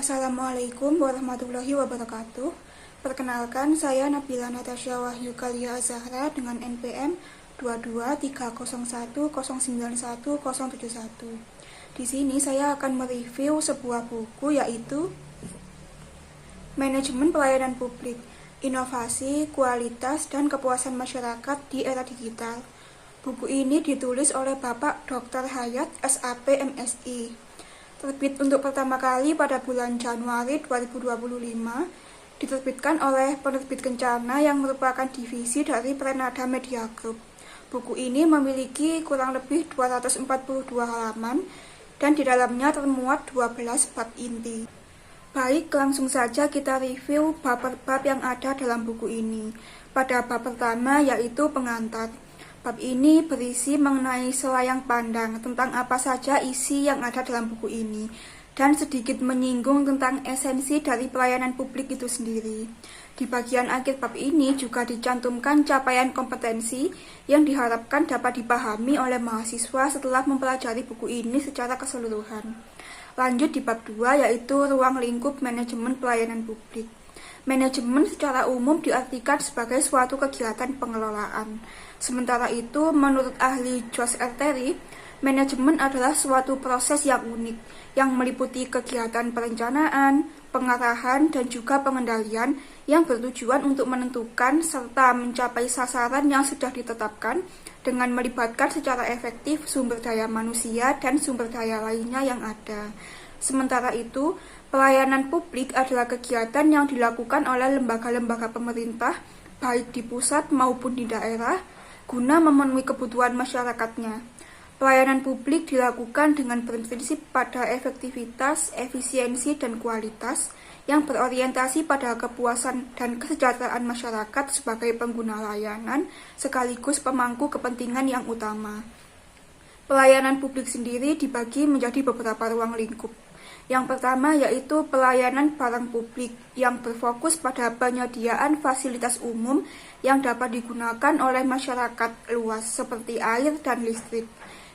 Assalamualaikum warahmatullahi wabarakatuh. Perkenalkan, saya Nabila Natasha Wahyu Kalia Azahra dengan NPM 22301091071. Di sini saya akan mereview sebuah buku, yaitu Manajemen Pelayanan Publik, Inovasi, Kualitas, dan Kepuasan Masyarakat di Era Digital. Buku ini ditulis oleh Bapak Dr. Hayat, SAP, MSI. Terbit untuk pertama kali pada bulan Januari 2025, diterbitkan oleh penerbit Kencana yang merupakan divisi dari Prenada Media Group. Buku ini memiliki kurang lebih 242 halaman dan di dalamnya termuat 12 bab inti. Baik, langsung saja kita review bab-bab yang ada dalam buku ini. Pada bab pertama yaitu pengantar. Bab ini berisi mengenai selayang pandang tentang apa saja isi yang ada dalam buku ini, dan sedikit menyinggung tentang esensi dari pelayanan publik itu sendiri. Di bagian akhir bab ini juga dicantumkan capaian kompetensi yang diharapkan dapat dipahami oleh mahasiswa setelah mempelajari buku ini secara keseluruhan. Lanjut di bab 2 yaitu ruang lingkup manajemen pelayanan publik. Manajemen secara umum diartikan sebagai suatu kegiatan pengelolaan. Sementara itu, menurut ahli Josh R. Terry, manajemen adalah suatu proses yang unik, yang meliputi kegiatan perencanaan, pengarahan, dan juga pengendalian yang bertujuan untuk menentukan serta mencapai sasaran yang sudah ditetapkan dengan melibatkan secara efektif sumber daya manusia dan sumber daya lainnya yang ada. Sementara itu, pelayanan publik adalah kegiatan yang dilakukan oleh lembaga-lembaga pemerintah, baik di pusat maupun di daerah, guna memenuhi kebutuhan masyarakatnya. Pelayanan publik dilakukan dengan berprinsip pada efektivitas, efisiensi, dan kualitas yang berorientasi pada kepuasan dan kesejahteraan masyarakat sebagai pengguna layanan sekaligus pemangku kepentingan yang utama. Pelayanan publik sendiri dibagi menjadi beberapa ruang lingkup. Yang pertama yaitu pelayanan barang publik yang berfokus pada penyediaan fasilitas umum yang dapat digunakan oleh masyarakat luas seperti air dan listrik.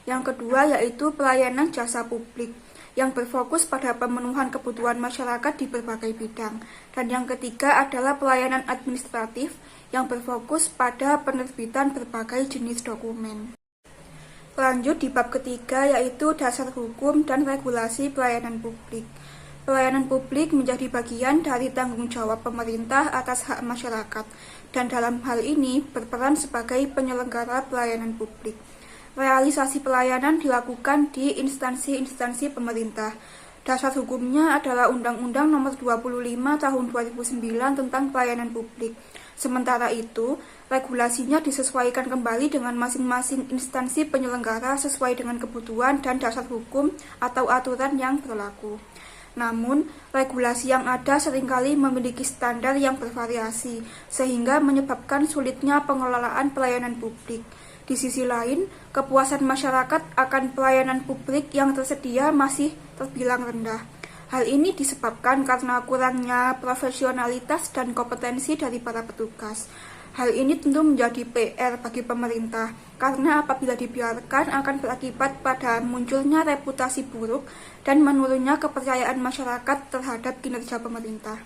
Yang kedua yaitu pelayanan jasa publik yang berfokus pada pemenuhan kebutuhan masyarakat di berbagai bidang. Dan yang ketiga adalah pelayanan administratif yang berfokus pada penerbitan berbagai jenis dokumen. Lanjut di bab ketiga yaitu dasar hukum dan regulasi pelayanan publik. Pelayanan publik menjadi bagian dari tanggung jawab pemerintah atas hak masyarakat dan dalam hal ini berperan sebagai penyelenggara pelayanan publik. Realisasi pelayanan dilakukan di instansi-instansi pemerintah. Dasar hukumnya adalah Undang-Undang Nomor 25 Tahun 2009 tentang Pelayanan Publik. Sementara itu, regulasinya disesuaikan kembali dengan masing-masing instansi penyelenggara sesuai dengan kebutuhan dan dasar hukum atau aturan yang berlaku. Namun, regulasi yang ada seringkali memiliki standar yang bervariasi, sehingga menyebabkan sulitnya pengelolaan pelayanan publik. Di sisi lain, kepuasan masyarakat akan pelayanan publik yang tersedia masih terbilang rendah. Hal ini disebabkan karena kurangnya profesionalitas dan kompetensi dari para petugas. Hal ini tentu menjadi PR bagi pemerintah, karena apabila dibiarkan akan berakibat pada munculnya reputasi buruk dan menurunnya kepercayaan masyarakat terhadap kinerja pemerintah.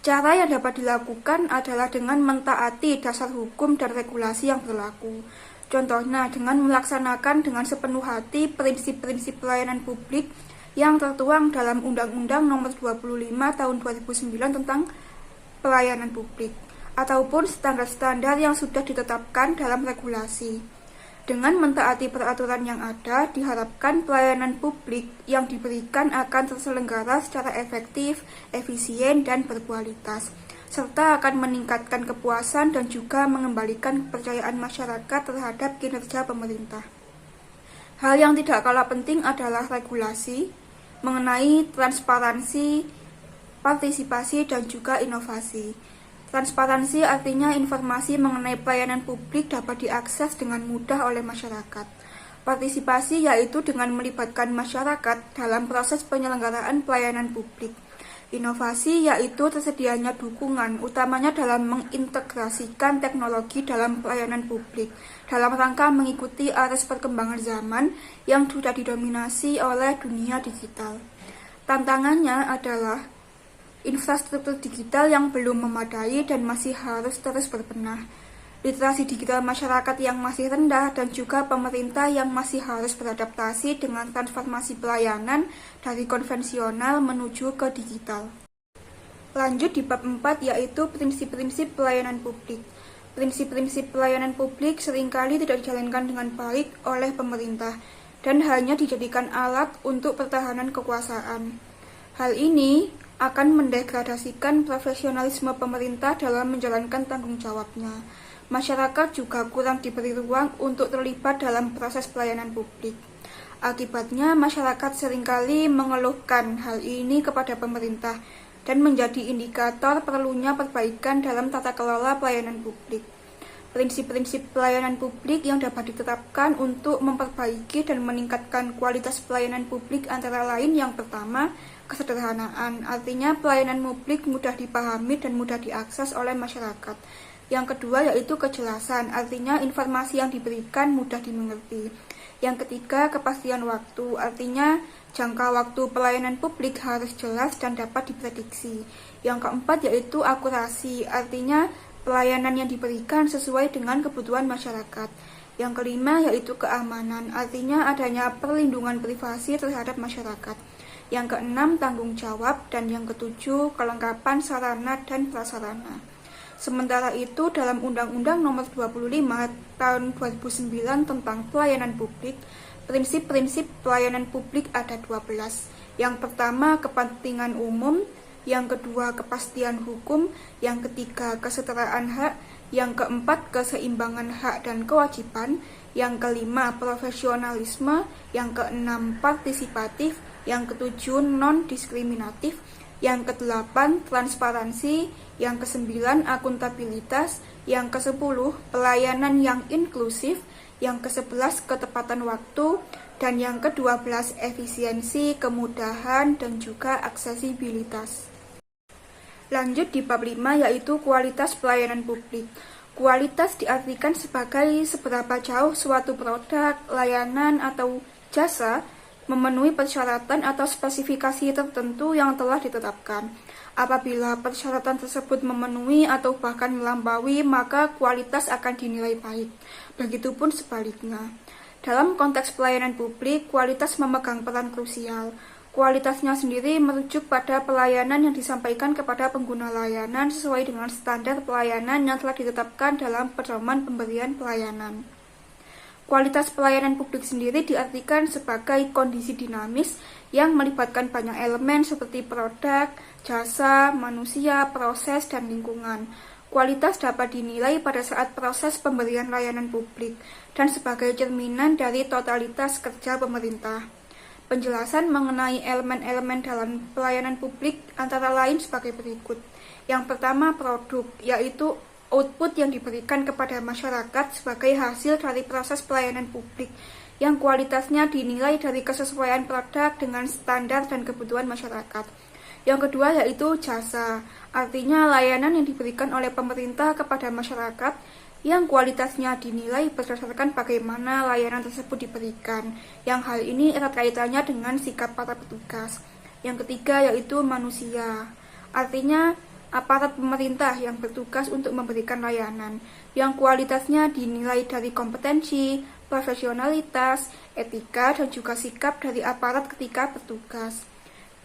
Cara yang dapat dilakukan adalah dengan mentaati dasar hukum dan regulasi yang berlaku. Contohnya dengan melaksanakan dengan sepenuh hati prinsip-prinsip pelayanan publik yang tertuang dalam Undang-Undang Nomor 25 Tahun 2009 tentang Pelayanan Publik, ataupun standar-standar yang sudah ditetapkan dalam regulasi. Dengan mentaati peraturan yang ada, diharapkan pelayanan publik yang diberikan akan terselenggara secara efektif, efisien, dan berkualitas, serta akan meningkatkan kepuasan dan juga mengembalikan kepercayaan masyarakat terhadap kinerja pemerintah. Hal yang tidak kalah penting adalah regulasi mengenai transparansi, partisipasi, dan juga inovasi. Transparansi artinya informasi mengenai pelayanan publik dapat diakses dengan mudah oleh masyarakat. Partisipasi yaitu dengan melibatkan masyarakat dalam proses penyelenggaraan pelayanan publik. Inovasi yaitu tersedianya dukungan, utamanya dalam mengintegrasikan teknologi dalam pelayanan publik, dalam rangka mengikuti arus perkembangan zaman yang sudah didominasi oleh dunia digital. Tantangannya adalah infrastruktur digital yang belum memadai dan masih harus terus berbenah, literasi digital masyarakat yang masih rendah, dan juga pemerintah yang masih harus beradaptasi dengan transformasi pelayanan dari konvensional menuju ke digital. Lanjut di bab 4, yaitu prinsip-prinsip pelayanan publik. Prinsip-prinsip pelayanan publik seringkali tidak dijalankan dengan baik oleh pemerintah dan hanya dijadikan alat untuk pertahanan kekuasaan. Hal ini akan mendegradasikan profesionalisme pemerintah dalam menjalankan tanggung jawabnya. Masyarakat juga kurang diberi ruang untuk terlibat dalam proses pelayanan publik. Akibatnya, masyarakat seringkali mengeluhkan hal ini kepada pemerintah dan menjadi indikator perlunya perbaikan dalam tata kelola pelayanan publik. Prinsip-prinsip pelayanan publik yang dapat ditetapkan untuk memperbaiki dan meningkatkan kualitas pelayanan publik antara lain: yang pertama, kesederhanaan, artinya pelayanan publik mudah dipahami dan mudah diakses oleh masyarakat. Yang kedua yaitu kejelasan, artinya informasi yang diberikan mudah dimengerti. Yang ketiga, kepastian waktu, artinya jangka waktu pelayanan publik harus jelas dan dapat diprediksi. Yang keempat yaitu akurasi, artinya pelayanan yang diberikan sesuai dengan kebutuhan masyarakat. Yang kelima yaitu keamanan, artinya adanya perlindungan privasi terhadap masyarakat. Yang keenam, tanggung jawab, dan yang ketujuh, kelengkapan sarana dan prasarana. Sementara itu, dalam Undang-Undang Nomor 25 Tahun 2009 tentang Pelayanan Publik, prinsip-prinsip pelayanan publik ada 12. Yang pertama, kepentingan umum; yang kedua, kepastian hukum; yang ketiga, kesetaraan hak; yang keempat, keseimbangan hak dan kewajiban; yang kelima, profesionalisme; yang keenam, partisipatif; yang ketujuh, non-diskriminatif; yang kedelapan, transparansi; yang kesembilan, akuntabilitas; yang kesepuluh, pelayanan yang inklusif; yang ke-11, ketepatan waktu; dan yang ke-12, efisiensi, kemudahan, dan juga aksesibilitas. Lanjut di bab 5 yaitu kualitas pelayanan publik. Kualitas diartikan sebagai seberapa jauh suatu produk, layanan, atau jasa memenuhi persyaratan atau spesifikasi tertentu yang telah ditetapkan. Apabila persyaratan tersebut memenuhi atau bahkan melampaui, maka kualitas akan dinilai baik. Begitupun sebaliknya. Dalam konteks pelayanan publik, kualitas memegang peran krusial. Kualitasnya sendiri merujuk pada pelayanan yang disampaikan kepada pengguna layanan sesuai dengan standar pelayanan yang telah ditetapkan dalam pedoman pemberian pelayanan. Kualitas pelayanan publik sendiri diartikan sebagai kondisi dinamis yang melibatkan banyak elemen seperti produk, jasa, manusia, proses, dan lingkungan. Kualitas dapat dinilai pada saat proses pemberian layanan publik dan sebagai cerminan dari totalitas kerja pemerintah. Penjelasan mengenai elemen-elemen dalam pelayanan publik antara lain sebagai berikut. Yang pertama, produk, yaitu output yang diberikan kepada masyarakat sebagai hasil dari proses pelayanan publik, yang kualitasnya dinilai dari kesesuaian produk dengan standar dan kebutuhan masyarakat. Yang kedua yaitu jasa, artinya layanan yang diberikan oleh pemerintah kepada masyarakat, yang kualitasnya dinilai berdasarkan bagaimana layanan tersebut diberikan, yang hal ini erat kaitannya dengan sikap para petugas. Yang ketiga yaitu manusia, artinya aparat pemerintah yang bertugas untuk memberikan layanan, yang kualitasnya dinilai dari kompetensi, profesionalitas, etika, dan juga sikap dari aparat ketika bertugas.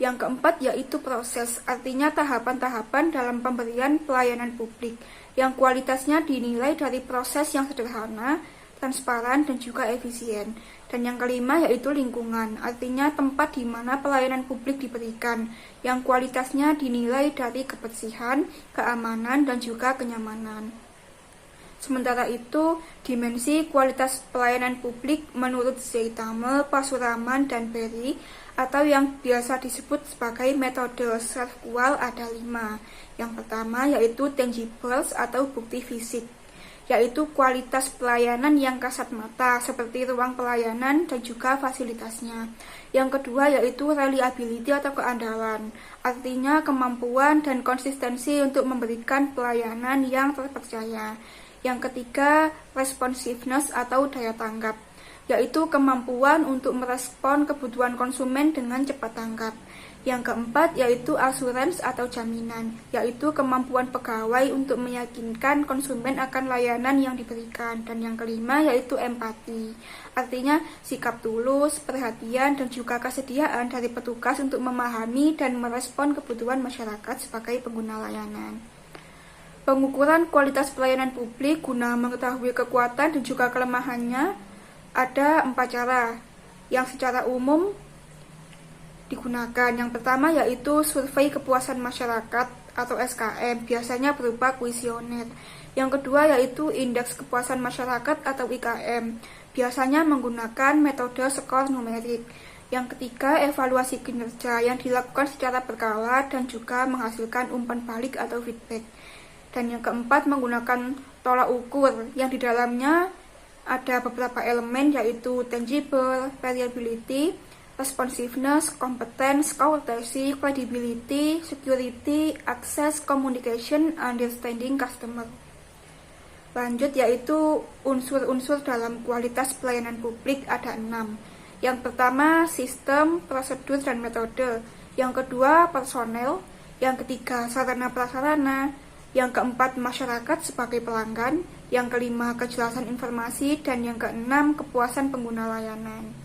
Yang keempat yaitu proses, artinya tahapan-tahapan dalam pemberian pelayanan publik, yang kualitasnya dinilai dari proses yang sederhana, transparan, dan juga efisien. Dan yang kelima yaitu lingkungan, artinya tempat di mana pelayanan publik diberikan, yang kualitasnya dinilai dari kebersihan, keamanan, dan juga kenyamanan. Sementara itu, dimensi kualitas pelayanan publik menurut Zeitamel, Pasuraman, dan Berry, atau yang biasa disebut sebagai metode SERVQUAL ada 5. Yang pertama yaitu tangibles atau bukti fisik, yaitu kualitas pelayanan yang kasat mata seperti ruang pelayanan dan juga fasilitasnya. Yang kedua yaitu reliability atau keandalan, artinya kemampuan dan konsistensi untuk memberikan pelayanan yang terpercaya. Yang ketiga, responsiveness atau daya tanggap, yaitu kemampuan untuk merespon kebutuhan konsumen dengan cepat tanggap. Yang keempat yaitu assurance atau jaminan, yaitu kemampuan pegawai untuk meyakinkan konsumen akan layanan yang diberikan. Dan yang kelima yaitu empati, artinya sikap tulus, perhatian, dan juga kesediaan dari petugas untuk memahami dan merespon kebutuhan masyarakat sebagai pengguna layanan. Pengukuran kualitas pelayanan publik guna mengetahui kekuatan dan juga kelemahannya ada 4 cara yang secara umum digunakan. Yang pertama yaitu survei kepuasan masyarakat atau SKM, biasanya berupa kuesioner. Yang kedua yaitu indeks kepuasan masyarakat atau IKM, biasanya menggunakan metode skor numerik. Yang ketiga evaluasi kinerja yang dilakukan secara berkala dan juga menghasilkan umpan balik atau feedback. Dan yang keempat menggunakan tolak ukur yang di dalamnya ada beberapa elemen yaitu tangible, variability, responsiveness, competence, courtesy, credibility, security, access, communication, understanding customer. Lanjut yaitu unsur-unsur dalam kualitas pelayanan publik ada 6. Yang pertama sistem, prosedur, dan metode. Yang kedua personel. Yang ketiga sarana prasarana. Yang keempat masyarakat sebagai pelanggan. Yang kelima kejelasan informasi. Dan yang keenam kepuasan pengguna layanan.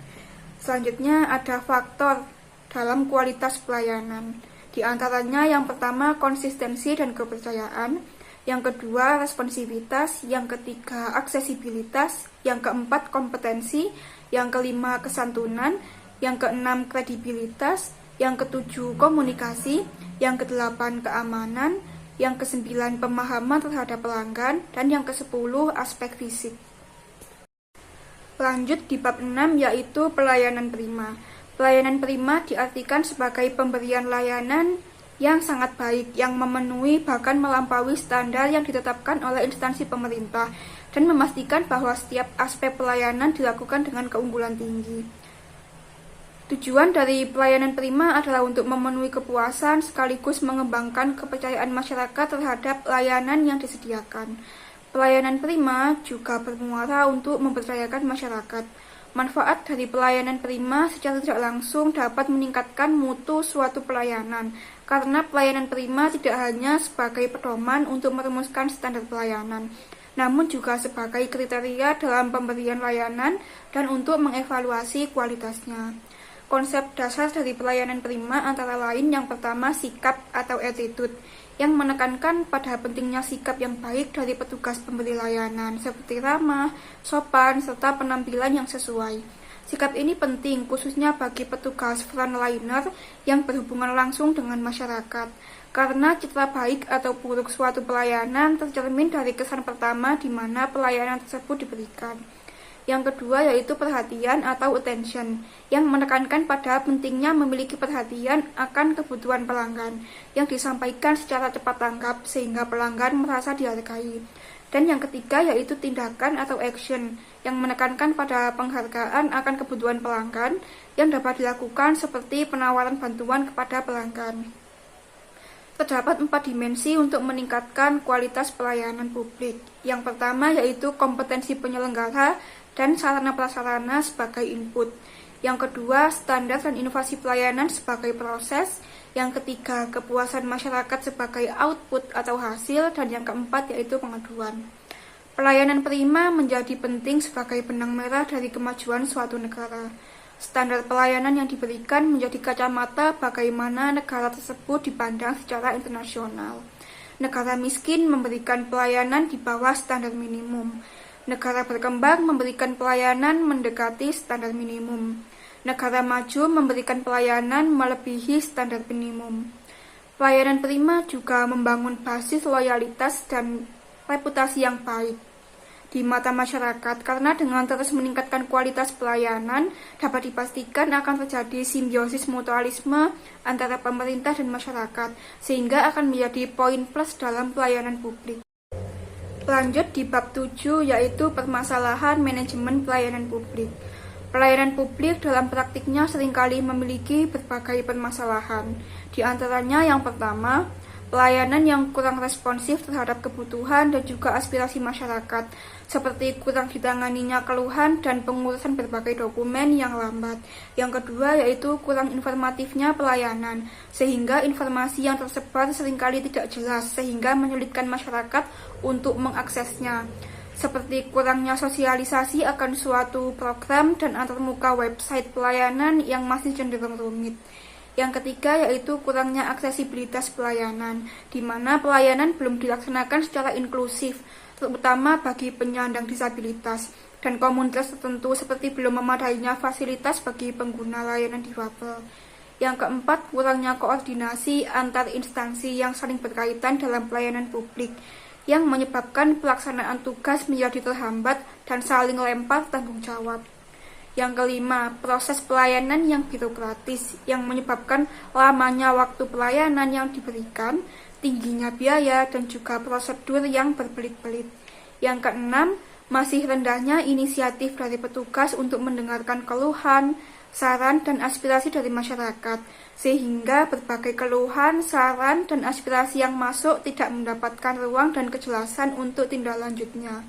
Selanjutnya ada faktor dalam kualitas pelayanan. Di antaranya yang pertama konsistensi dan kepercayaan, yang kedua responsivitas, yang ketiga aksesibilitas, yang keempat kompetensi, yang kelima kesantunan, yang keenam kredibilitas, yang ketujuh komunikasi, yang kedelapan keamanan, yang kesembilan pemahaman terhadap pelanggan, dan yang kesepuluh aspek fisik. Lanjut di bab 6 yaitu pelayanan prima. Pelayanan prima diartikan sebagai pemberian layanan yang sangat baik, yang memenuhi bahkan melampaui standar yang ditetapkan oleh instansi pemerintah dan memastikan bahwa setiap aspek pelayanan dilakukan dengan keunggulan tinggi. Tujuan dari pelayanan prima adalah untuk memenuhi kepuasan sekaligus mengembangkan kepercayaan masyarakat terhadap layanan yang disediakan. Pelayanan prima juga bermuara untuk mempercayakan masyarakat. Manfaat dari pelayanan prima secara tidak langsung dapat meningkatkan mutu suatu pelayanan, karena pelayanan prima tidak hanya sebagai pedoman untuk merumuskan standar pelayanan, namun juga sebagai kriteria dalam pemberian layanan dan untuk mengevaluasi kualitasnya. Konsep dasar dari pelayanan prima antara lain yang pertama sikap atau attitude, yang menekankan pada pentingnya sikap yang baik dari petugas pemberi layanan, seperti ramah, sopan, serta penampilan yang sesuai. Sikap ini penting khususnya bagi petugas frontliner yang berhubungan langsung dengan masyarakat, karena citra baik atau buruk suatu pelayanan tercermin dari kesan pertama di mana pelayanan tersebut diberikan. Yang kedua yaitu perhatian atau attention, yang menekankan pada pentingnya memiliki perhatian akan kebutuhan pelanggan, yang disampaikan secara cepat tanggap sehingga pelanggan merasa dihargai. Dan yang ketiga yaitu tindakan atau action, yang menekankan pada penghargaan akan kebutuhan pelanggan yang dapat dilakukan seperti penawaran bantuan kepada pelanggan. Terdapat 4 dimensi untuk meningkatkan kualitas pelayanan publik. Yang pertama yaitu kompetensi penyelenggara dan sarana prasarana sebagai input. Yang kedua, standar dan inovasi pelayanan sebagai proses. Yang ketiga, kepuasan masyarakat sebagai output atau hasil. Dan yang keempat yaitu pengaduan. Pelayanan prima menjadi penting sebagai benang merah dari kemajuan suatu negara. Standar pelayanan yang diberikan menjadi kacamata bagaimana negara tersebut dipandang secara internasional. Negara miskin memberikan pelayanan di bawah standar minimum. Negara berkembang memberikan pelayanan mendekati standar minimum. Negara maju memberikan pelayanan melebihi standar minimum. Pelayanan prima juga membangun basis loyalitas dan reputasi yang baik di mata masyarakat, karena dengan terus meningkatkan kualitas pelayanan dapat dipastikan akan terjadi simbiosis mutualisme antara pemerintah dan masyarakat, sehingga akan menjadi poin plus dalam pelayanan publik. Lanjut di bab 7 yaitu permasalahan manajemen pelayanan publik. Pelayanan publik dalam praktiknya seringkali memiliki berbagai permasalahan. Di antaranya yang pertama, pelayanan yang kurang responsif terhadap kebutuhan dan juga aspirasi masyarakat, seperti kurang ditanganinya keluhan dan pengurusan berbagai dokumen yang lambat. Yang kedua yaitu kurang informatifnya pelayanan, sehingga informasi yang tersebar seringkali tidak jelas sehingga menyulitkan masyarakat untuk mengaksesnya, seperti kurangnya sosialisasi akan suatu program dan antarmuka website pelayanan yang masih cenderung rumit. Yang ketiga yaitu kurangnya aksesibilitas pelayanan, di mana pelayanan belum dilaksanakan secara inklusif, terutama bagi penyandang disabilitas dan komunitas tertentu, seperti belum memadainya fasilitas bagi pengguna layanan difabel. Yang keempat, kurangnya koordinasi antar instansi yang saling berkaitan dalam pelayanan publik, yang menyebabkan pelaksanaan tugas menjadi terhambat dan saling lempar tanggung jawab. Yang kelima, proses pelayanan yang birokratis yang menyebabkan lamanya waktu pelayanan yang diberikan, tingginya biaya, dan juga prosedur yang berbelit-belit. Yang keenam, masih rendahnya inisiatif dari petugas untuk mendengarkan keluhan, saran, dan aspirasi dari masyarakat, sehingga berbagai keluhan, saran, dan aspirasi yang masuk tidak mendapatkan ruang dan kejelasan untuk tindak lanjutnya.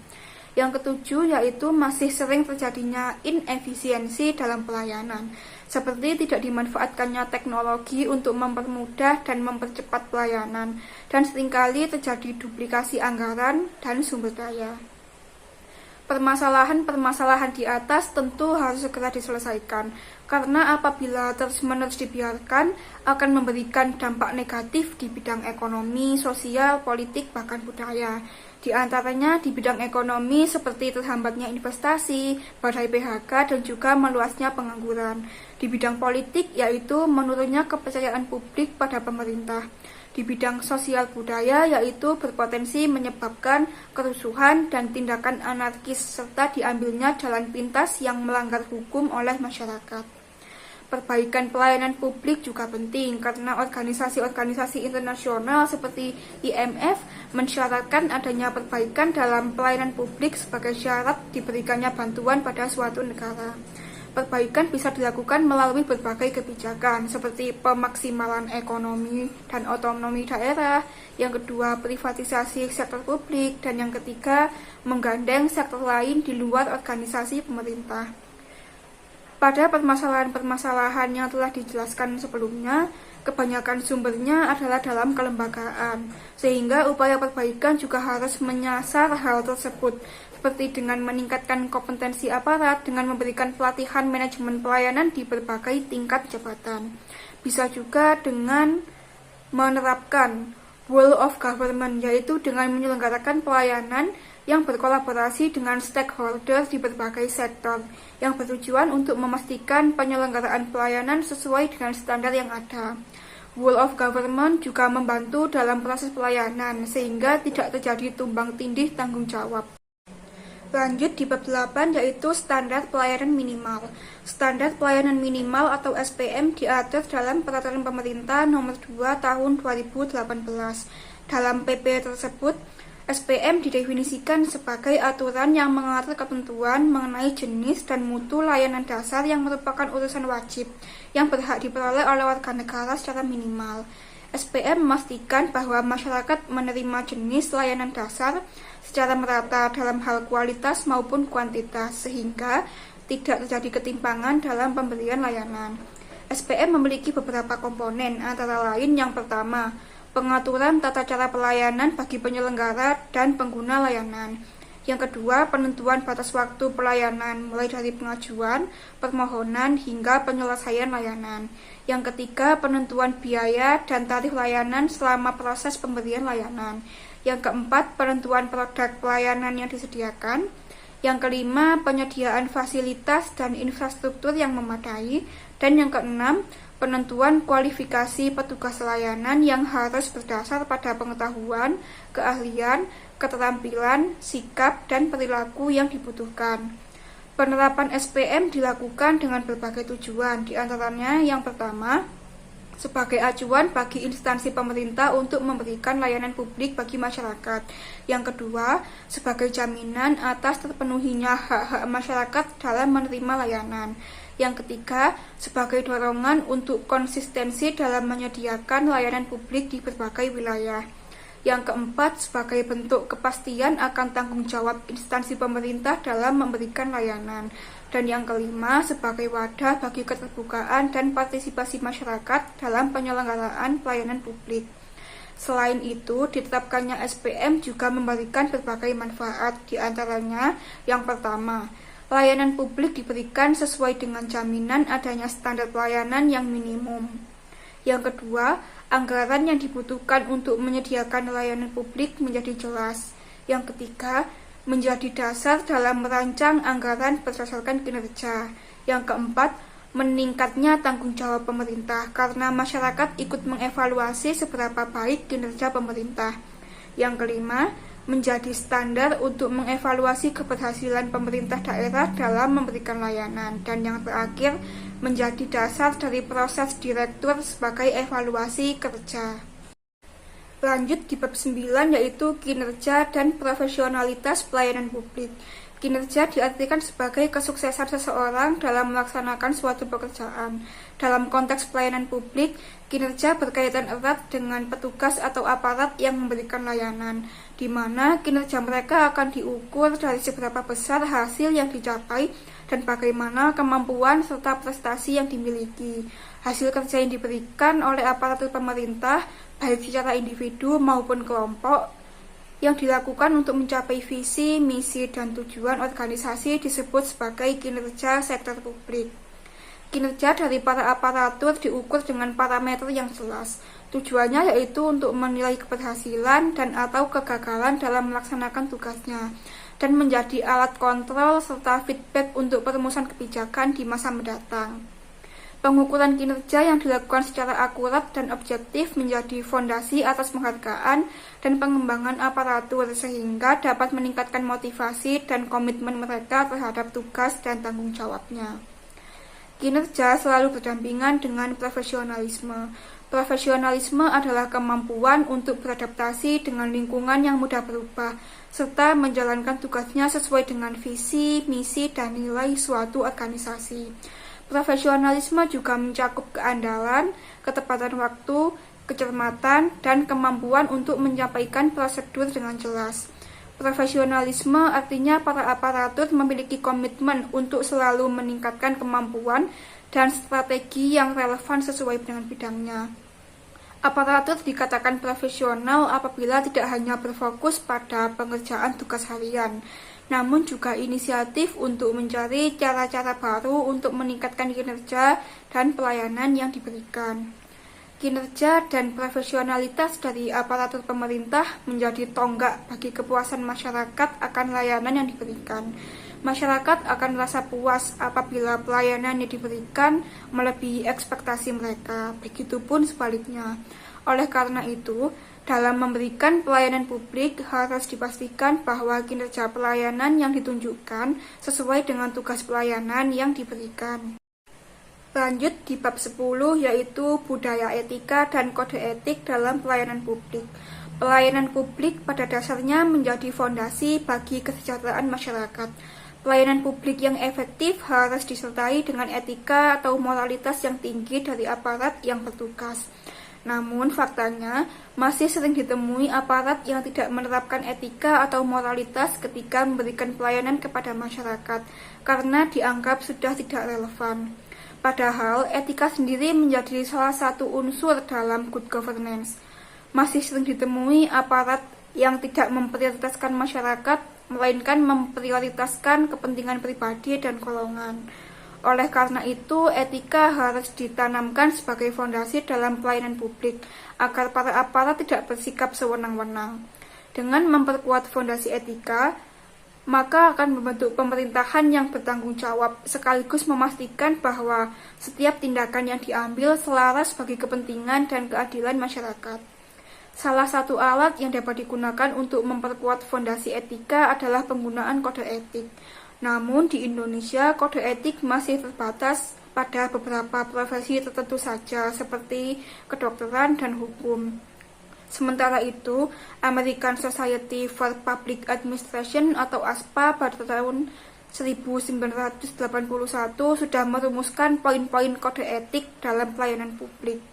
Yang ketujuh yaitu masih sering terjadinya inefisiensi dalam pelayanan, seperti tidak dimanfaatkannya teknologi untuk mempermudah dan mempercepat pelayanan, dan seringkali terjadi duplikasi anggaran dan sumber daya. Permasalahan-permasalahan di atas tentu harus segera diselesaikan, karena apabila terus-menerus dibiarkan akan memberikan dampak negatif di bidang ekonomi, sosial, politik, bahkan budaya. Di antaranya di bidang ekonomi seperti terhambatnya investasi, badai PHK, dan juga meluasnya pengangguran. Di bidang politik yaitu menurunnya kepercayaan publik pada pemerintah. Di bidang sosial budaya yaitu berpotensi menyebabkan kerusuhan dan tindakan anarkis serta diambilnya jalan pintas yang melanggar hukum oleh masyarakat. Perbaikan pelayanan publik juga penting karena organisasi-organisasi internasional seperti IMF mensyaratkan adanya perbaikan dalam pelayanan publik sebagai syarat diberikannya bantuan pada suatu negara. Perbaikan bisa dilakukan melalui berbagai kebijakan seperti pemaksimalan ekonomi dan otonomi daerah, yang kedua privatisasi sektor publik, dan yang ketiga menggandeng sektor lain di luar organisasi pemerintah. Pada permasalahan-permasalahan yang telah dijelaskan sebelumnya, kebanyakan sumbernya adalah dalam kelembagaan, sehingga upaya perbaikan juga harus menyasar hal tersebut, seperti dengan meningkatkan kompetensi aparat dengan memberikan pelatihan manajemen pelayanan di berbagai tingkat jabatan. Bisa juga dengan menerapkan whole of government, yaitu dengan menyelenggarakan pelayanan yang berkolaborasi dengan stakeholder di berbagai sektor, yang bertujuan untuk memastikan penyelenggaraan pelayanan sesuai dengan standar yang ada. Whole of government juga membantu dalam proses pelayanan, sehingga tidak terjadi tumbang tindih tanggung jawab. Lanjut di bab 8 yaitu standar pelayanan minimal. Standar pelayanan minimal atau SPM diatur dalam Peraturan Pemerintah Nomor 2 Tahun 2018. Dalam PP tersebut, SPM didefinisikan sebagai aturan yang mengatur ketentuan mengenai jenis dan mutu layanan dasar yang merupakan urusan wajib yang berhak diperoleh oleh warga negara secara minimal. SPM memastikan bahwa masyarakat menerima jenis layanan dasar secara merata dalam hal kualitas maupun kuantitas, sehingga tidak terjadi ketimpangan dalam pemberian layanan. SPM memiliki beberapa komponen, antara lain yang pertama, pengaturan tata cara pelayanan bagi penyelenggara dan pengguna layanan. Yang kedua, penentuan batas waktu pelayanan mulai dari pengajuan, permohonan, hingga penyelesaian layanan. Yang ketiga, penentuan biaya dan tarif layanan selama proses pemberian layanan. Yang keempat, penentuan produk pelayanan yang disediakan. Yang kelima, penyediaan fasilitas dan infrastruktur yang memadai. Dan yang keenam, penentuan kualifikasi petugas layanan yang harus berdasar pada pengetahuan, keahlian, keterampilan, sikap, dan perilaku yang dibutuhkan. Penerapan SPM dilakukan dengan berbagai tujuan, di antaranya yang pertama, sebagai acuan bagi instansi pemerintah untuk memberikan layanan publik bagi masyarakat. Yang kedua, sebagai jaminan atas terpenuhinya hak-hak masyarakat dalam menerima layanan. Yang ketiga, sebagai dorongan untuk konsistensi dalam menyediakan layanan publik di berbagai wilayah. Yang keempat, sebagai bentuk kepastian akan tanggung jawab instansi pemerintah dalam memberikan layanan. Dan yang kelima, sebagai wadah bagi keterbukaan dan partisipasi masyarakat dalam penyelenggaraan pelayanan publik. Selain itu, ditetapkannya SPM juga memberikan berbagai manfaat, di antaranya yang pertama, layanan publik diberikan sesuai dengan jaminan adanya standar pelayanan yang minimum. Yang kedua, anggaran yang dibutuhkan untuk menyediakan layanan publik menjadi jelas. Yang ketiga, menjadi dasar dalam merancang anggaran berdasarkan kinerja. Yang keempat, meningkatnya tanggung jawab pemerintah karena masyarakat ikut mengevaluasi seberapa baik kinerja pemerintah. Yang kelima, menjadi standar untuk mengevaluasi keberhasilan pemerintah daerah dalam memberikan layanan. Dan yang terakhir, menjadi dasar dari proses direktur sebagai evaluasi kerja. Lanjut di bab 9, yaitu kinerja dan profesionalitas pelayanan publik. Kinerja diartikan sebagai kesuksesan seseorang dalam melaksanakan suatu pekerjaan. Dalam konteks pelayanan publik, kinerja berkaitan erat dengan petugas atau aparat yang memberikan layanan, di mana kinerja mereka akan diukur dari seberapa besar hasil yang dicapai dan bagaimana kemampuan serta prestasi yang dimiliki. Hasil kerja yang diberikan oleh aparatur pemerintah, baik secara individu maupun kelompok, yang dilakukan untuk mencapai visi, misi, dan tujuan organisasi disebut sebagai kinerja sektor publik. Kinerja dari para aparatur diukur dengan parameter yang jelas. Tujuannya yaitu untuk menilai keberhasilan dan atau kegagalan dalam melaksanakan tugasnya, dan menjadi alat kontrol serta feedback untuk perumusan kebijakan di masa mendatang. Pengukuran kinerja yang dilakukan secara akurat dan objektif menjadi fondasi atas penghargaan dan pengembangan aparatur sehingga dapat meningkatkan motivasi dan komitmen mereka terhadap tugas dan tanggung jawabnya. Kinerja selalu berdampingan dengan profesionalisme. Profesionalisme adalah kemampuan untuk beradaptasi dengan lingkungan yang mudah berubah, serta menjalankan tugasnya sesuai dengan visi, misi, dan nilai suatu organisasi. Profesionalisme juga mencakup keandalan, ketepatan waktu, kecermatan, dan kemampuan untuk menyampaikan prosedur dengan jelas. Profesionalisme artinya para aparatur memiliki komitmen untuk selalu meningkatkan kemampuan dan strategi yang relevan sesuai dengan bidangnya. Aparatur dikatakan profesional apabila tidak hanya berfokus pada pengerjaan tugas harian, namun juga inisiatif untuk mencari cara-cara baru untuk meningkatkan kinerja dan pelayanan yang diberikan. Kinerja dan profesionalitas dari aparatur pemerintah menjadi tonggak bagi kepuasan masyarakat akan layanan yang diberikan. Masyarakat akan merasa puas apabila pelayanan yang diberikan melebihi ekspektasi mereka, begitupun sebaliknya. Oleh karena itu, dalam memberikan pelayanan publik harus dipastikan bahwa kinerja pelayanan yang ditunjukkan sesuai dengan tugas pelayanan yang diberikan. Lanjut di bab 10, yaitu budaya etika dan kode etik dalam pelayanan publik. Pelayanan publik pada dasarnya menjadi fondasi bagi kesejahteraan masyarakat. Pelayanan publik yang efektif harus disertai dengan etika atau moralitas yang tinggi dari aparat yang bertugas. Namun faktanya masih sering ditemui aparat yang tidak menerapkan etika atau moralitas ketika memberikan pelayanan kepada masyarakat karena dianggap sudah tidak relevan. Padahal etika sendiri menjadi salah satu unsur dalam good governance. Masih sering ditemui aparat yang tidak memprioritaskan masyarakat, melainkan memprioritaskan kepentingan pribadi dan golongan. Oleh karena itu, etika harus ditanamkan sebagai fondasi dalam pelayanan publik, agar para aparat tidak bersikap sewenang-wenang. Dengan memperkuat fondasi etika, maka akan membentuk pemerintahan yang bertanggung jawab, sekaligus memastikan bahwa setiap tindakan yang diambil selaras bagi kepentingan dan keadilan masyarakat. Salah satu alat yang dapat digunakan untuk memperkuat fondasi etika adalah penggunaan kode etik. Namun di Indonesia, kode etik masih terbatas pada beberapa profesi tertentu saja, seperti kedokteran dan hukum. Sementara itu, American Society for Public Administration atau ASPA pada tahun 1981 sudah merumuskan poin-poin kode etik dalam pelayanan publik.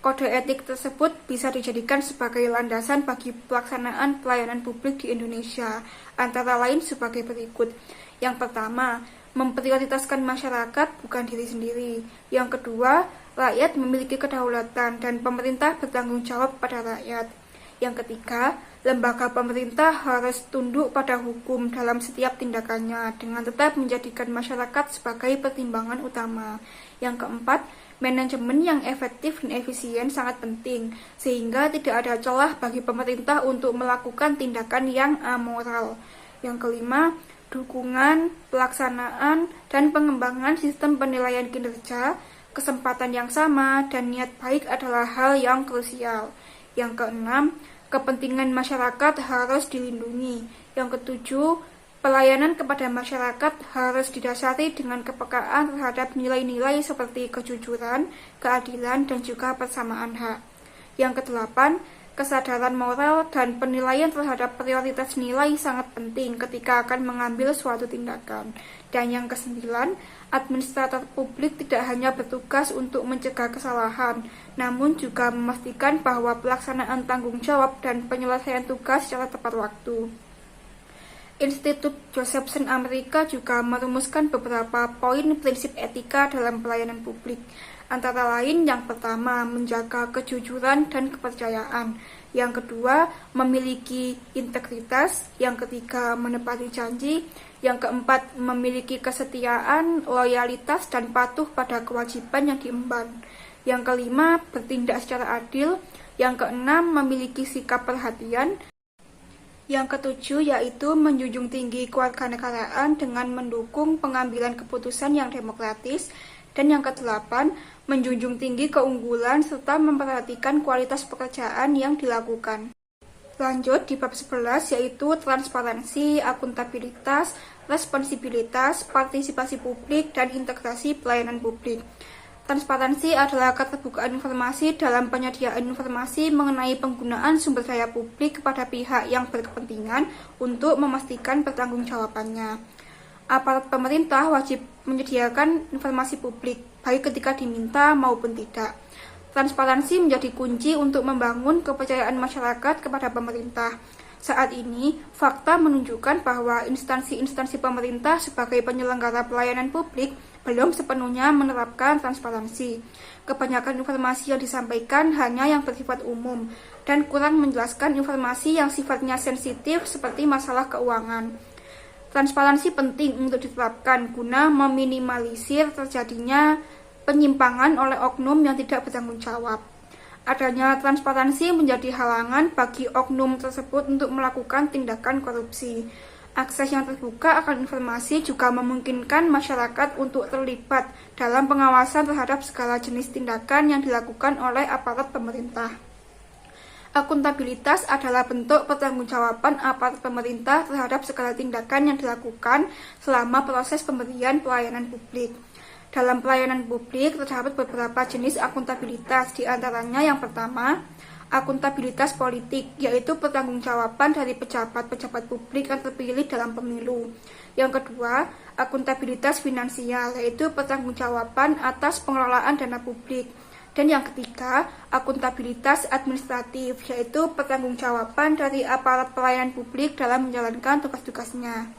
Kode etik tersebut bisa dijadikan sebagai landasan bagi pelaksanaan pelayanan publik di Indonesia, antara lain sebagai berikut. Yang pertama, memprioritaskan masyarakat bukan diri sendiri. Yang kedua, rakyat memiliki kedaulatan dan pemerintah bertanggung jawab pada rakyat. Yang ketiga, lembaga pemerintah harus tunduk pada hukum dalam setiap tindakannya dengan tetap menjadikan masyarakat sebagai pertimbangan utama. Yang keempat, manajemen yang efektif dan efisien sangat penting, sehingga tidak ada celah bagi pemerintah untuk melakukan tindakan yang amoral. Yang kelima, dukungan, pelaksanaan, dan pengembangan sistem penilaian kinerja, kesempatan yang sama, dan niat baik adalah hal yang krusial. Yang keenam, kepentingan masyarakat harus dilindungi. Yang ketujuh, pelayanan kepada masyarakat harus didasari dengan kepekaan terhadap nilai-nilai seperti kejujuran, keadilan, dan juga persamaan hak. Yang kedelapan, kesadaran moral dan penilaian terhadap prioritas nilai sangat penting ketika akan mengambil suatu tindakan. Dan yang kesembilan, administrator publik tidak hanya bertugas untuk mencegah kesalahan, namun juga memastikan bahwa pelaksanaan tanggung jawab dan penyelesaian tugas secara tepat waktu. Institut Josephson Amerika juga merumuskan beberapa poin prinsip etika dalam pelayanan publik. Antara lain, yang pertama, menjaga kejujuran dan kepercayaan. Yang kedua, memiliki integritas. Yang ketiga, menepati janji. Yang keempat, memiliki kesetiaan, loyalitas, dan patuh pada kewajiban yang diemban. Yang kelima, bertindak secara adil. Yang keenam, memiliki sikap perhatian. Yang ketujuh yaitu menjunjung tinggi kewarganegaraan dengan mendukung pengambilan keputusan yang demokratis. Dan yang kedelapan, menjunjung tinggi keunggulan serta memperhatikan kualitas pekerjaan yang dilakukan. Lanjut di bab 11 yaitu transparansi, akuntabilitas, responsibilitas, partisipasi publik, dan integrasi pelayanan publik. Transparansi adalah keterbukaan informasi dalam penyediaan informasi mengenai penggunaan sumber daya publik kepada pihak yang berkepentingan untuk memastikan pertanggungjawabannya. Aparat pemerintah wajib menyediakan informasi publik, baik ketika diminta maupun tidak. Transparansi menjadi kunci untuk membangun kepercayaan masyarakat kepada pemerintah. Saat ini, fakta menunjukkan bahwa instansi-instansi pemerintah sebagai penyelenggara pelayanan publik belum sepenuhnya menerapkan transparansi. Kebanyakan informasi yang disampaikan hanya yang bersifat umum dan kurang menjelaskan informasi yang sifatnya sensitif seperti masalah keuangan. Transparansi penting untuk diterapkan guna meminimalisir terjadinya penyimpangan oleh oknum yang tidak bertanggung jawab. Adanya transparansi menjadi halangan bagi oknum tersebut untuk melakukan tindakan korupsi. Akses yang terbuka akan informasi juga memungkinkan masyarakat untuk terlibat dalam pengawasan terhadap segala jenis tindakan yang dilakukan oleh aparat pemerintah. Akuntabilitas adalah bentuk pertanggungjawaban aparat pemerintah terhadap segala tindakan yang dilakukan selama proses pemberian pelayanan publik. Dalam pelayanan publik terdapat beberapa jenis akuntabilitas, di antaranya yang pertama, akuntabilitas politik, yaitu pertanggungjawaban dari pejabat-pejabat publik yang terpilih dalam pemilu. Yang kedua, akuntabilitas finansial, yaitu pertanggungjawaban atas pengelolaan dana publik. Dan yang ketiga, akuntabilitas administratif, yaitu pertanggungjawaban dari aparat pelayanan publik dalam menjalankan tugas-tugasnya.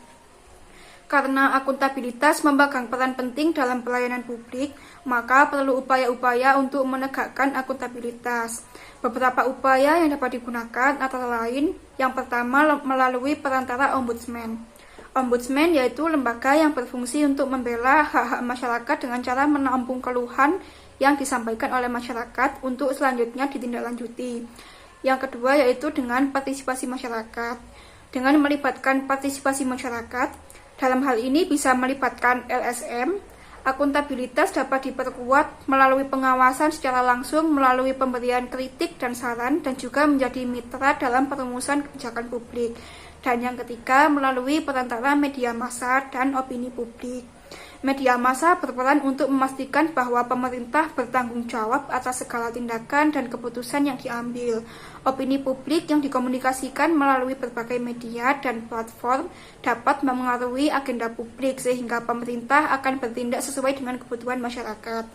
Karena akuntabilitas memegang peran penting dalam pelayanan publik, maka perlu upaya-upaya untuk menegakkan akuntabilitas. Beberapa upaya yang dapat digunakan antara lain, yang pertama melalui perantara ombudsman. Ombudsman yaitu lembaga yang berfungsi untuk membela hak-hak masyarakat dengan cara menampung keluhan yang disampaikan oleh masyarakat untuk selanjutnya ditindaklanjuti. Yang kedua yaitu dengan partisipasi masyarakat. Dengan melibatkan partisipasi masyarakat, dalam hal ini bisa melibatkan LSM, akuntabilitas dapat diperkuat melalui pengawasan secara langsung melalui pemberian kritik dan saran dan juga menjadi mitra dalam perumusan kebijakan publik. Dan yang ketiga melalui perantara media massa dan opini publik. Media massa berperan untuk memastikan bahwa pemerintah bertanggung jawab atas segala tindakan dan keputusan yang diambil. Opini publik yang dikomunikasikan melalui berbagai media dan platform dapat memengaruhi agenda publik sehingga pemerintah akan bertindak sesuai dengan kebutuhan masyarakat.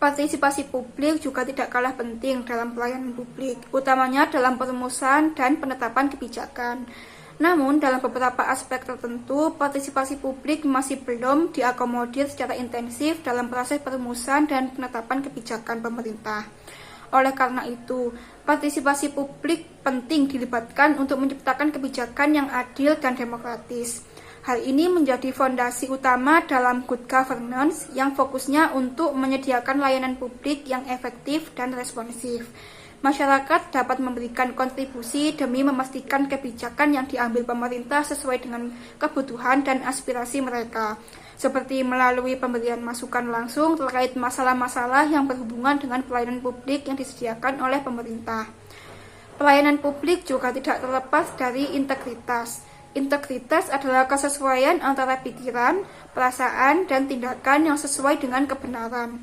Partisipasi publik juga tidak kalah penting dalam pelayanan publik, utamanya dalam perumusan dan penetapan kebijakan. Namun, dalam beberapa aspek tertentu, partisipasi publik masih belum diakomodir secara intensif dalam proses perumusan dan penetapan kebijakan pemerintah. Oleh karena itu, partisipasi publik penting dilibatkan untuk menciptakan kebijakan yang adil dan demokratis. Hal ini menjadi fondasi utama dalam good governance yang fokusnya untuk menyediakan layanan publik yang efektif dan responsif. Masyarakat dapat memberikan kontribusi demi memastikan kebijakan yang diambil pemerintah sesuai dengan kebutuhan dan aspirasi mereka, seperti melalui pemberian masukan langsung terkait masalah-masalah yang berhubungan dengan pelayanan publik yang disediakan oleh pemerintah. Pelayanan publik juga tidak terlepas dari integritas. Integritas adalah kesesuaian antara pikiran, perasaan, dan tindakan yang sesuai dengan kebenaran.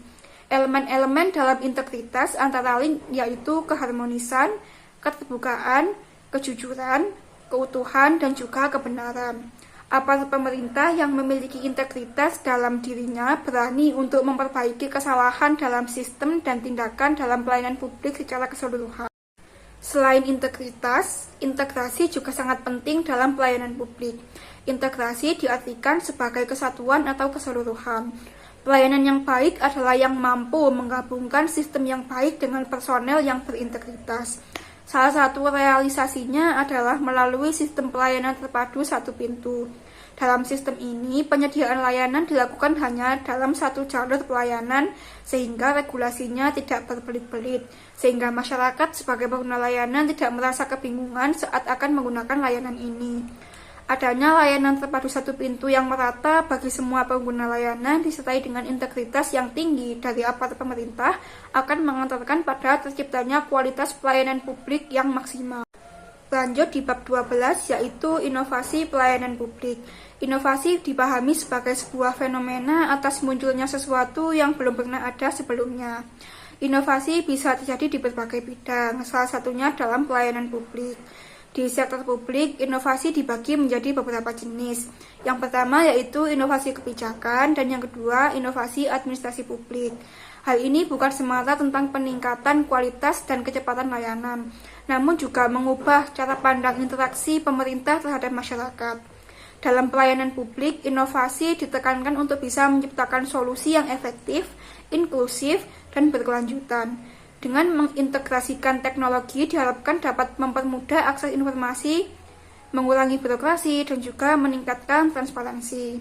Elemen-elemen dalam integritas antara lain yaitu keharmonisan, keterbukaan, kejujuran, keutuhan, dan juga kebenaran. Aparat pemerintah yang memiliki integritas dalam dirinya berani untuk memperbaiki kesalahan dalam sistem dan tindakan dalam pelayanan publik secara keseluruhan. Selain integritas, integrasi juga sangat penting dalam pelayanan publik. Integrasi diartikan sebagai kesatuan atau keseluruhan. Pelayanan yang baik adalah yang mampu menggabungkan sistem yang baik dengan personel yang berintegritas. Salah satu realisasinya adalah melalui sistem pelayanan terpadu satu pintu. Dalam sistem ini, penyediaan layanan dilakukan hanya dalam satu jalur pelayanan sehingga regulasinya tidak berbelit-belit, sehingga masyarakat sebagai pengguna layanan tidak merasa kebingungan saat akan menggunakan layanan ini. Adanya layanan terpadu satu pintu yang merata bagi semua pengguna layanan disertai dengan integritas yang tinggi dari aparat pemerintah akan mengantarkan pada terciptanya kualitas pelayanan publik yang maksimal. Lanjut di bab 12 yaitu inovasi pelayanan publik. Inovasi dipahami sebagai sebuah fenomena atas munculnya sesuatu yang belum pernah ada sebelumnya. Inovasi bisa terjadi di berbagai bidang, salah satunya dalam pelayanan publik. Di sektor publik, inovasi dibagi menjadi beberapa jenis. Yang pertama yaitu inovasi kebijakan dan yang kedua inovasi administrasi publik. Hal ini bukan semata tentang peningkatan kualitas dan kecepatan layanan, namun juga mengubah cara pandang interaksi pemerintah terhadap masyarakat. Dalam pelayanan publik, inovasi ditekankan untuk bisa menciptakan solusi yang efektif, inklusif, dan berkelanjutan. Dengan mengintegrasikan teknologi diharapkan dapat mempermudah akses informasi, mengurangi birokrasi, dan juga meningkatkan transparansi.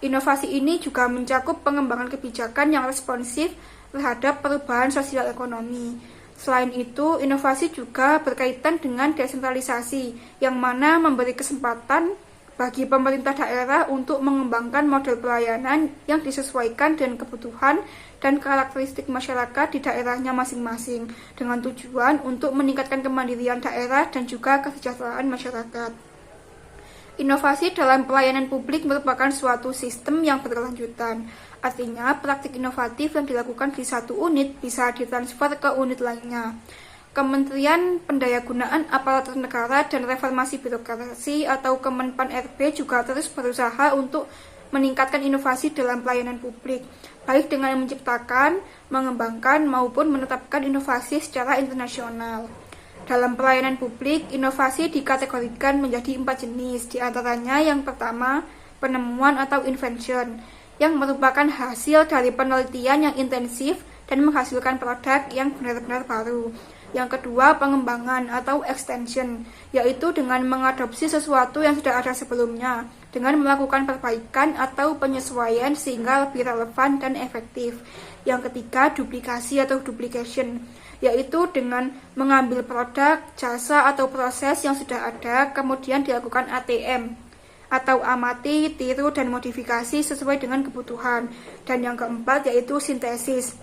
Inovasi ini juga mencakup pengembangan kebijakan yang responsif terhadap perubahan sosial ekonomi. Selain itu, inovasi juga berkaitan dengan desentralisasi, yang mana memberi kesempatan bagi pemerintah daerah untuk mengembangkan model pelayanan yang disesuaikan dengan kebutuhan dan karakteristik masyarakat di daerahnya masing-masing, dengan tujuan untuk meningkatkan kemandirian daerah dan juga kesejahteraan masyarakat. Inovasi dalam pelayanan publik merupakan suatu sistem yang berkelanjutan. Artinya, praktik inovatif yang dilakukan di satu unit bisa ditransfer ke unit lainnya. Kementerian Pendayagunaan Aparatur Negara dan Reformasi Birokrasi atau Kemenpan-RB juga terus berusaha untuk meningkatkan inovasi dalam pelayanan publik, baik dengan menciptakan, mengembangkan, maupun menetapkan inovasi secara internasional. Dalam pelayanan publik, inovasi dikategorikan menjadi 4 jenis, di antaranya yang pertama, penemuan atau invention, yang merupakan hasil dari penelitian yang intensif dan menghasilkan produk yang benar-benar baru. Yang kedua, pengembangan atau extension, yaitu dengan mengadopsi sesuatu yang sudah ada sebelumnya, dengan melakukan perbaikan atau penyesuaian sehingga lebih relevan dan efektif. Yang ketiga, duplikasi atau duplication, yaitu dengan mengambil produk, jasa, atau proses yang sudah ada, kemudian dilakukan ATM, atau amati, tiru, dan modifikasi sesuai dengan kebutuhan. Dan yang keempat, yaitu sintesis,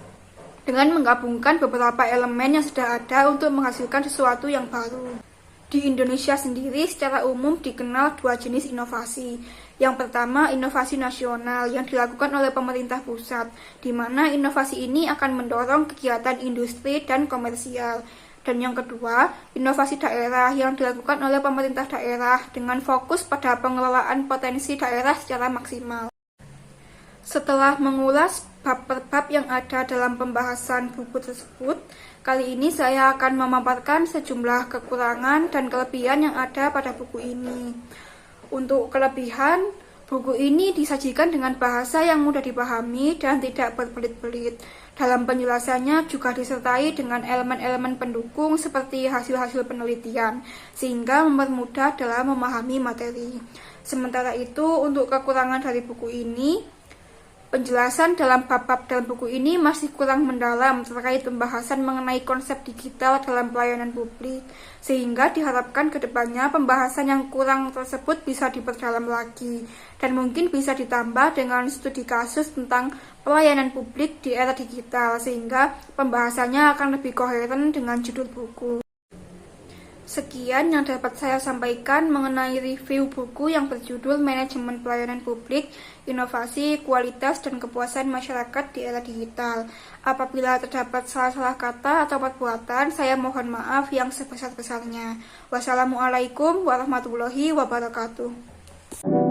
dengan menggabungkan beberapa elemen yang sudah ada untuk menghasilkan sesuatu yang baru. Di Indonesia sendiri secara umum dikenal dua jenis inovasi. Yang pertama, inovasi nasional yang dilakukan oleh pemerintah pusat, di mana inovasi ini akan mendorong kegiatan industri dan komersial. Dan yang kedua, inovasi daerah yang dilakukan oleh pemerintah daerah dengan fokus pada pengelolaan potensi daerah secara maksimal. Setelah mengulas bab per bab yang ada dalam pembahasan buku tersebut, kali ini saya akan memaparkan sejumlah kekurangan dan kelebihan yang ada pada buku ini. Untuk kelebihan, buku ini disajikan dengan bahasa yang mudah dipahami dan tidak berbelit-belit. Dalam penjelasannya juga disertai dengan elemen-elemen pendukung seperti hasil-hasil penelitian, sehingga mempermudah dalam memahami materi. Sementara itu, untuk kekurangan dari buku ini, penjelasan dalam bab-bab dalam buku ini masih kurang mendalam terkait pembahasan mengenai konsep digital dalam pelayanan publik, sehingga diharapkan kedepannya pembahasan yang kurang tersebut bisa diperdalam lagi, dan mungkin bisa ditambah dengan studi kasus tentang pelayanan publik di era digital, sehingga pembahasannya akan lebih koheren dengan judul buku. Sekian yang dapat saya sampaikan mengenai review buku yang berjudul Manajemen Pelayanan Publik, Inovasi, Kualitas, dan Kepuasan Masyarakat di Era Digital. Apabila terdapat salah-salah kata atau perbuatan, saya mohon maaf yang sebesar-besarnya. Wassalamualaikum warahmatullahi wabarakatuh.